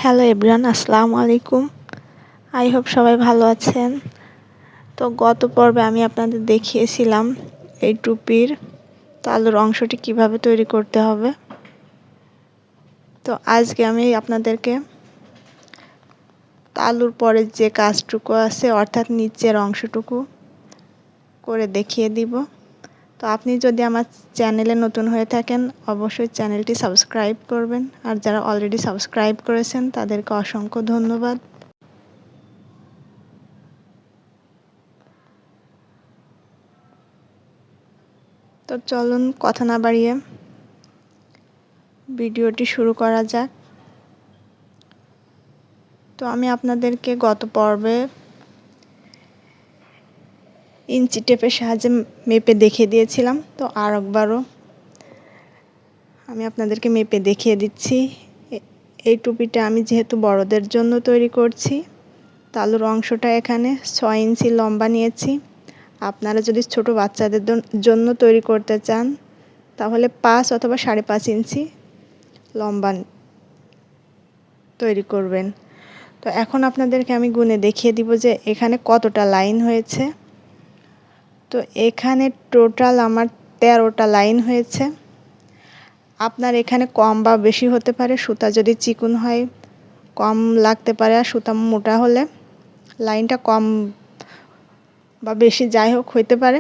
Hello everyone, আসসালামু আলাইকুম। I hope সবাই ভালো আছেন। তো গত পর্বে আমি আপনাদের দেখিয়েছিলাম এই টুপির তালুর অংশটি কিভাবে তৈরি করতে হবে। তো আজকে আমি আপনাদেরকে তালুর পরে যে কাজটুকু আছে অর্থাৎ নিচের অংশটুকু করে দেখিয়ে দিব। তো আপনি যদি আমার চ্যানেলে নতুন হয়ে থাকেন অবশ্যই চ্যানেলটি সাবস্ক্রাইব করবেন, আর যারা অলরেডি সাবস্ক্রাইব করেছেন তাদেরকে অসংখ্য ধন্যবাদ। তো চলুন কথা না বাড়িয়ে ভিডিওটি শুরু করা যাক। তো আমি আপনাদেরকে গত পর্বে ইঞ্চি টেপের সাহায্যে মেপে দেখিয়ে দিয়েছিলাম। তো আর একবারও আমি আপনাদেরকে মেপে দেখিয়ে দিচ্ছি। এই টুপিটা আমি যেহেতু বড়দের জন্য তৈরি করছি, তালুর অংশটা এখানে 6 ইঞ্চি লম্বা নিয়েছি। আপনারা যদি ছোট বাচ্চাদের জন্য তৈরি করতে চান তাহলে 5 অথবা 5.5 ইঞ্চি লম্বা তৈরি করবেন। তো এখন আপনাদেরকে আমি গুণে দেখিয়ে দিব যে এখানে কতটা লাইন হয়েছে। তো এখানে টোটাল আমার 13টা লাইন হয়েছে। আপনার এখানে কম বা বেশি হতে পারে, সুতা যদি চিকন হয় কম লাগতে পারে, আর সুতা মোটা হলে লাইনটা কম বা বেশি যাই হোক হইতে পারে।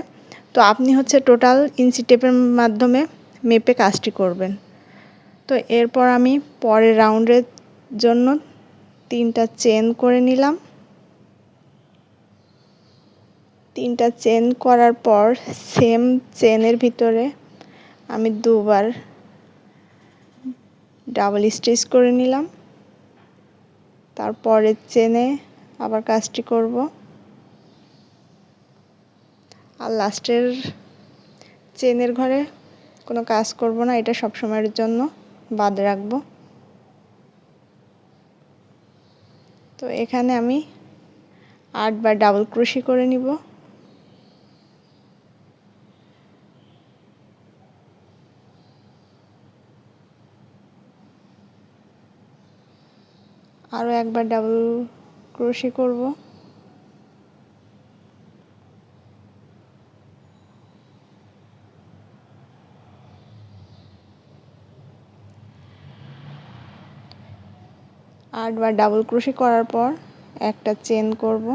তো আপনি টোটাল ইঞ্চি টেপের মাধ্যমে মেপে কাজটি করবেন। তো এরপর আমি পরের রাউন্ডের জন্য 3টা চেন করে নিলাম। 3টা চেন করার পর সেম চেনের ভিতরে আমি দুবার ডাবল স্টিচ করে নিলাম। তারপরের চেনে আবার কাজটি করব, আর লাস্টের চেনের ঘরে কোনো কাজ করব না, এটা সব সময়ের জন্য বাদ রাখব। তো এখানে আমি 8 বার ডাবল ক্রোশি করে নিব। আরও একবার ডাবল ক্রোশি করব। আটবার ডাবল ক্রোশি করার পর একটা চেন করব।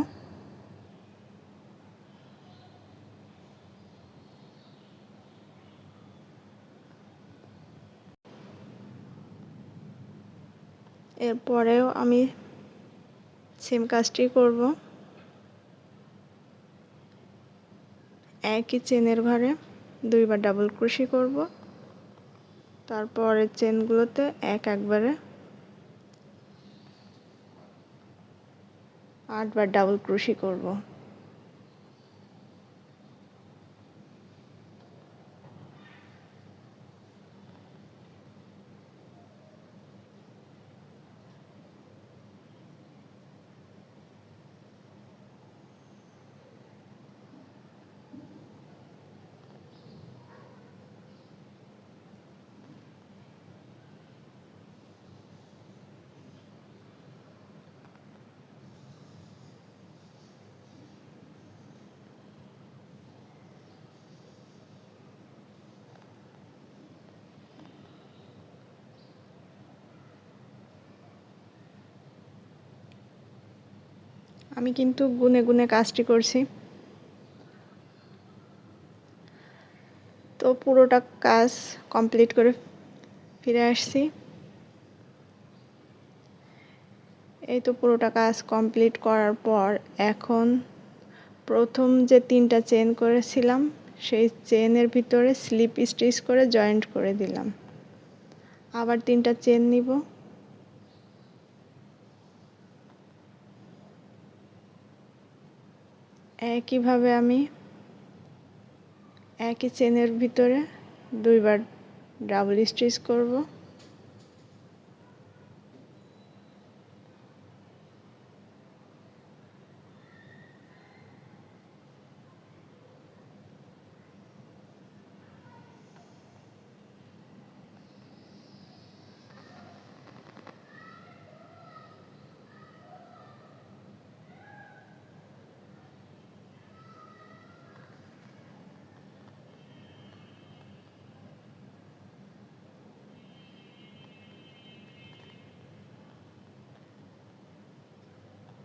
এরপরেও আমি সেম কাজটি করব। একই চেনের ঘরে 2বার ডাবল ক্রোশি করব। তারপরের চেনগুলোতে একবারে 8বার ডাবল ক্রোশি করব। আমি কিন্তু গুনে গুনে কাজটি করছি। তো পুরোটা কাজ কমপ্লিট করে ফিরে আসছি। এই তো পুরোটা কাজ কমপ্লিট করার পর এখন প্রথম যে 3টা চেন করেছিলাম সেই চেনের ভিতরে স্লিপ স্টিচ করে জয়েন্ট করে দিলাম। আবার 3টা চেন নিব। একইভাবে আমি একই চেনের ভিতরে 2বার ডাবল স্টিচ করব।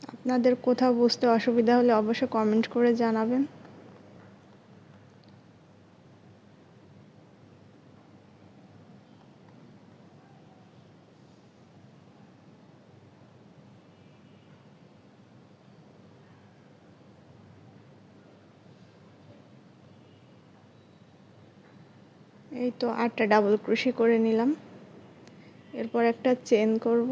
আপনাদের কোথাও বুঝতে অসুবিধা হলে অবশ্যই কমেন্ট করে জানাবেন। এই তো 8টা ডাবল ক্রোশি করে নিলাম। এরপর একটা চেন করব।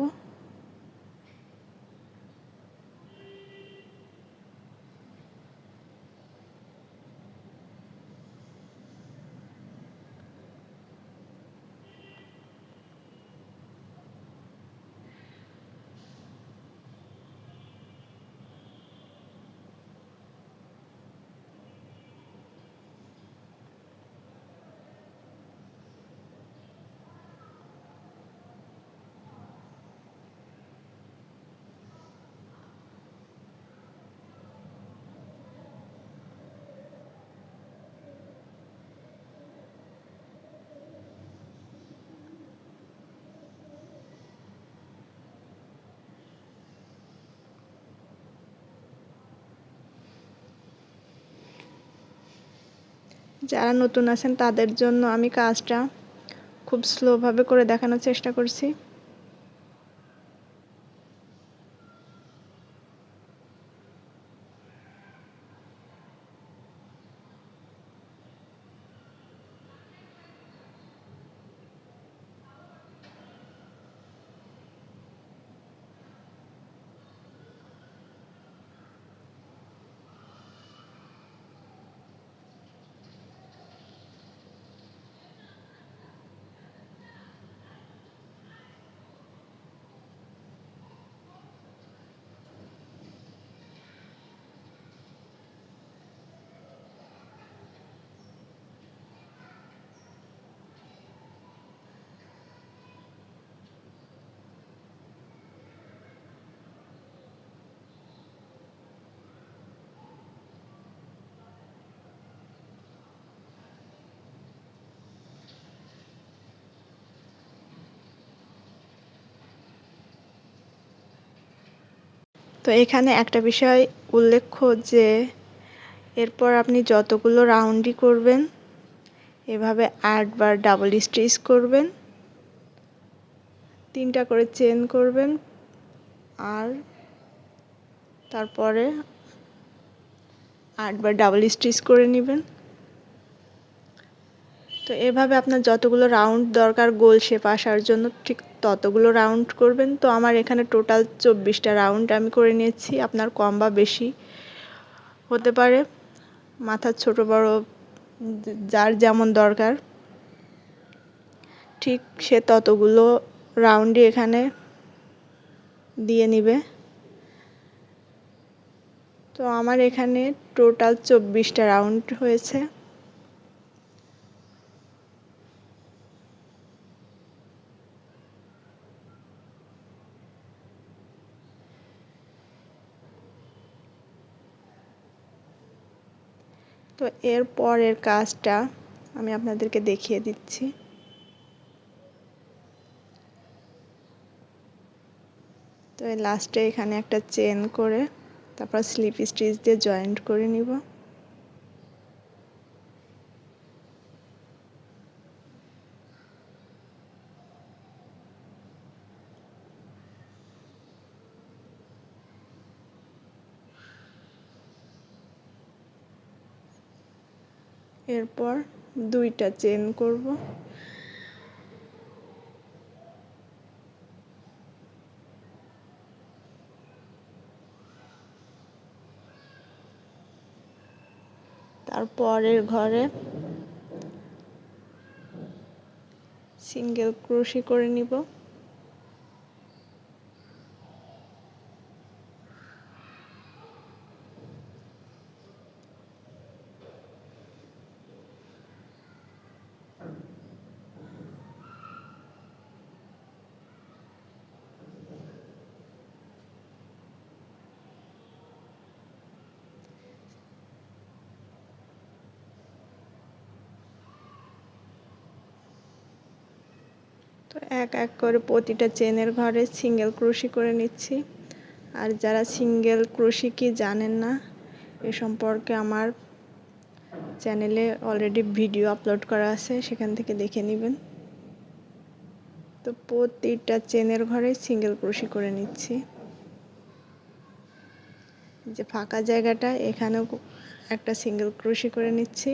যারা নতুন আছেন তাদের জন্য আমি কাজটা খুব স্লোভাবে করে দেখানোর চেষ্টা করছি। তো এখানে একটা বিষয় উল্লেখ্য যে এরপর আপনি যতগুলো রাউন্ডই করবেন এভাবে 8বার ডাবল স্টিচ করবেন, 3টা করে চেন করবেন, আর তারপরে 8বার ডাবল স্টিচ করে নেবেন। তো এভাবে আপনার যতগুলো রাউন্ড দরকার গোল শেপ আসার জন্য ঠিক ততগুলো রাউন্ড করবেন। তো আমার এখানে টোটাল 24টা রাউন্ড আমি করে নিয়েছি। আপনার কম বা বেশি হতে পারে, মাথার ছোট বড় যার যেমন দরকার ঠিক সে ততগুলো রাউন্ডই এখানে দিয়ে নিবে। তো আমার এখানে টোটাল 24টা রাউন্ড হয়েছে। তো এর পরের কাজটা আমি আপনাদেরকে দেখিয়ে দিচ্ছি। তো এই লাস্টে এখানে একটা চেন করে তারপর স্লিপ স্টিচ দিয়ে জয়েন্ট করে নিব। এরপর 2টা চেন করব। তারপরের ঘরে সিঙ্গেল ক্রোশি করে নিব। তো এক এক করে প্রতিটা চেনের ঘরে সিঙ্গেল ক্রোশি করে নিচ্ছি। আর যারা সিঙ্গেল ক্রোশি কি জানেন না, এ সম্পর্কে আমার চ্যানেলে অলরেডি ভিডিও আপলোড করা আছে, সেখান থেকে দেখে নেবেন। তো প্রতিটা চেনের ঘরে সিঙ্গেল ক্রোশি করে নিচ্ছি। যে ফাঁকা জায়গাটা এখানেও একটা সিঙ্গেল ক্রোশি করে নিচ্ছি,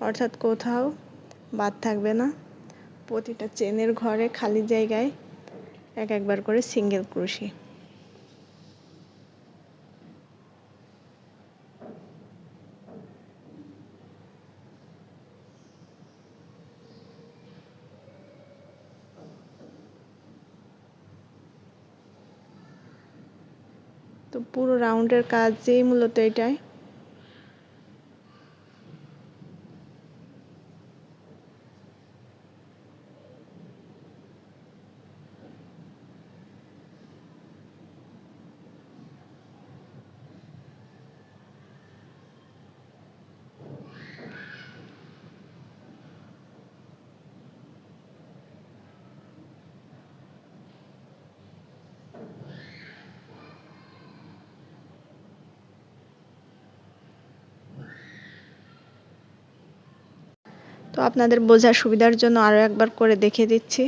অর্থাৎ কোথাও বাদ থাকবে না। প্রতিটা চেনের ঘরে খালি জায়গায় একবার করে সিঙ্গেল ক্রোশি। তো পুরো রাউন্ডের কাজই মূলত এটাই। তো আপনাদের বোঝার সুবিধার জন্য আরও একবার করে দেখিয়ে দিচ্ছি।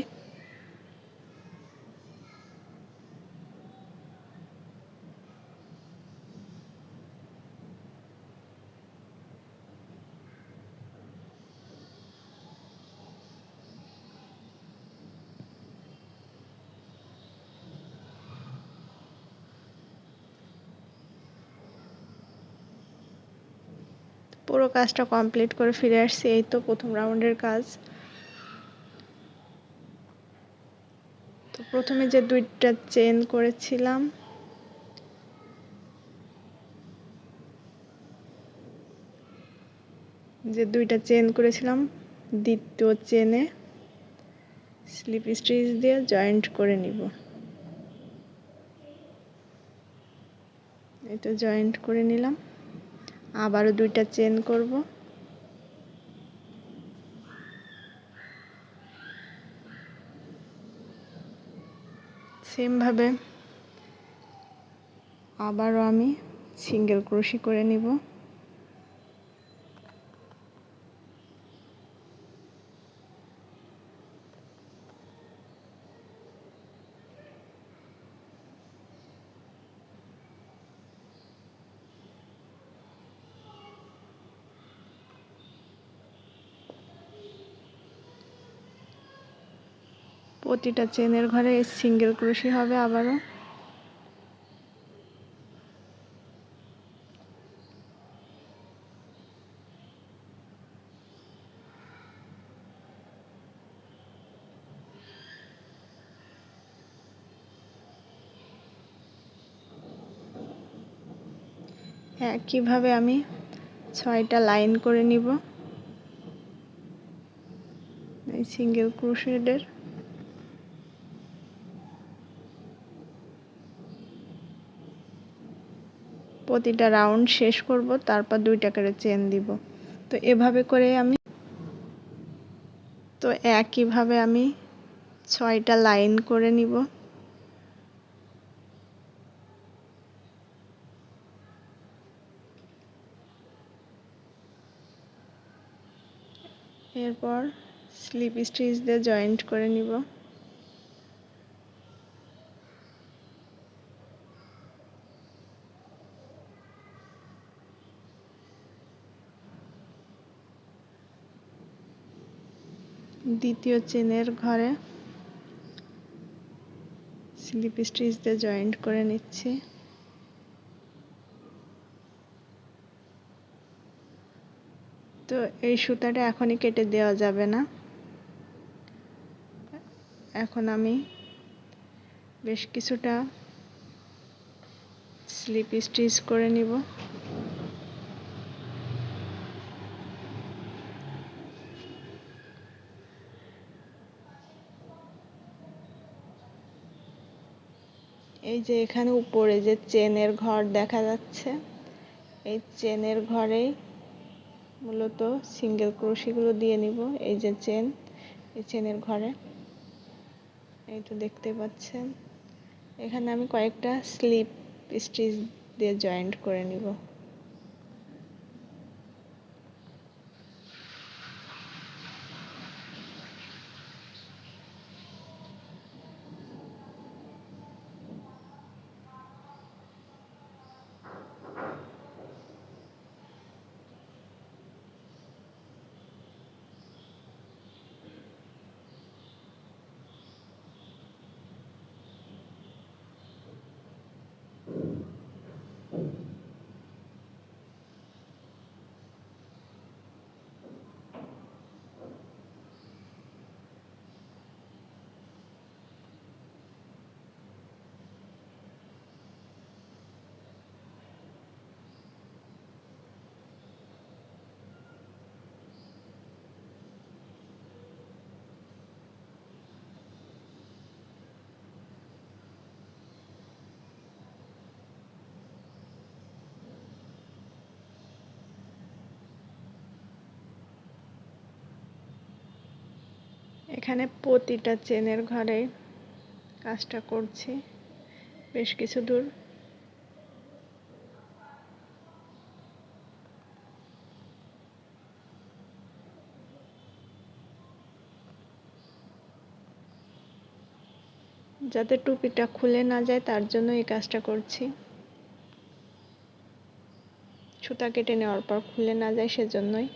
পুরো কাজটা কমপ্লিট করে ফিরে আসছি। এই তো প্রথম রাউন্ডের কাজ। তো প্রথমে যে দুইটা চেন করেছিলাম, দ্বিতীয় চেনে স্লিপ স্টিচ দিয়ে জয়েন্ট করে নিব। এটা জয়েন্ট করে নিলাম। আবারও দুইটা চেন করব। সেম ভাবে আবারও আমি সিঙ্গেল ক্রোশি করে নিব। প্রতিটা চেনের ঘরে সিঙ্গেল ক্রোশি হবে আবারও। একইভাবে আমি 6টা লাইন করে নিব এই সিঙ্গেল ক্রোশেটের। প্রতিটা রাউন্ড শেষ করব, তারপর 2টা করে চেন দিব। তো এভাবে করে একইভাবে আমি 6টা লাইন করে নিব। এরপর স্লিপ স্টিচ দিয়ে জয়েন্ট করে নিব। দ্বিতীয় চেনের ঘরে স্লিপ স্টিচ দিয়ে জয়েন্ট করে নিচ্ছি। তো এই সুতাটা এখনই কেটে দেওয়া যাবে না, এখন আমি বেশ কিছুটা স্লিপ স্টিচ করে নিব। এই যে এখানে উপরে যে চেনের ঘর দেখা যাচ্ছে, এই চেনের ঘরেই মূলত সিঙ্গেল ক্রোশিগুলো দিয়ে নিব। এই যে চেন, এই চেনের ঘরে এই তো দেখতে পাচ্ছেন, এখানে আমি কয়েকটা স্লিপ স্টিচ দিয়ে জয়েন্ট করে নিব। এখানে প্রতিটা চেনের ঘরে কাজটা করছি বেশ কিছু দূর। যাতে টুপিটা খুলে না যায় তার জন্য এই কাজটা করছি। সুতা কেটে নেওয়ার পর খুলে না যায় সেজন্যই।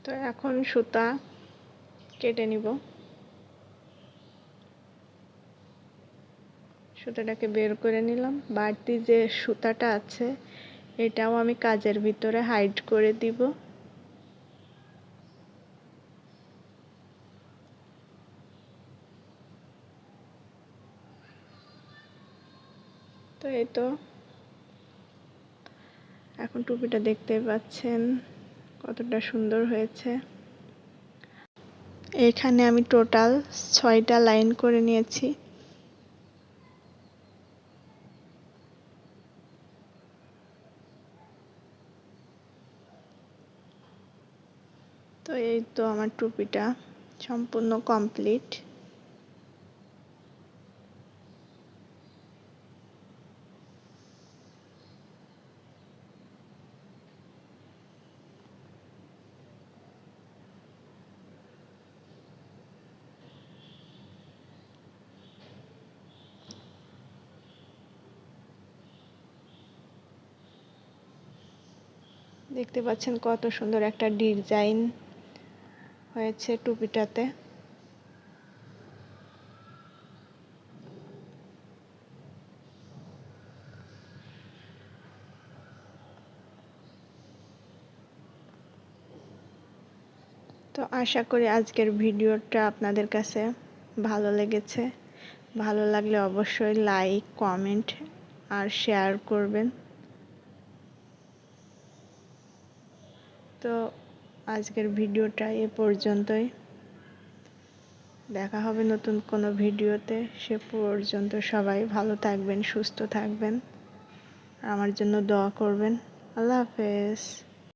তো এখন সুতা কেটে নিব। সুতাটাকে বের করে নিলাম। বাড়তি যে সুতাটা আছে এটাও আমি কাজের ভিতরে হাইড করে দিব। তো এই তো এখন টুপিটা দেখতে পাচ্ছেন কতটা সুন্দর হয়েছে। এখানে আমি টোটাল 6টা লাইন করে নিয়েছি। তো এই তো আমার টুপিটা সম্পূর্ণ কমপ্লিট। দেখতে পাচ্ছেন কত সুন্দর একটা ডিজাইন হয়েছে টুপিটাতে। তো আশা করি আজকের ভিডিওটা আপনাদের কাছে ভালো লেগেছে। ভালো লাগলে অবশ্যই লাইক, কমেন্ট আর শেয়ার করবেন। তো আজকের ভিডিওটা এ পর্যন্তই। দেখা হবে নতুন কোনো ভিডিওতে। সে পর্যন্ত সবাই ভালো থাকবেন, সুস্থ থাকবেন, আমার জন্য দোয়া করবেন। আল্লাহ হাফেজ।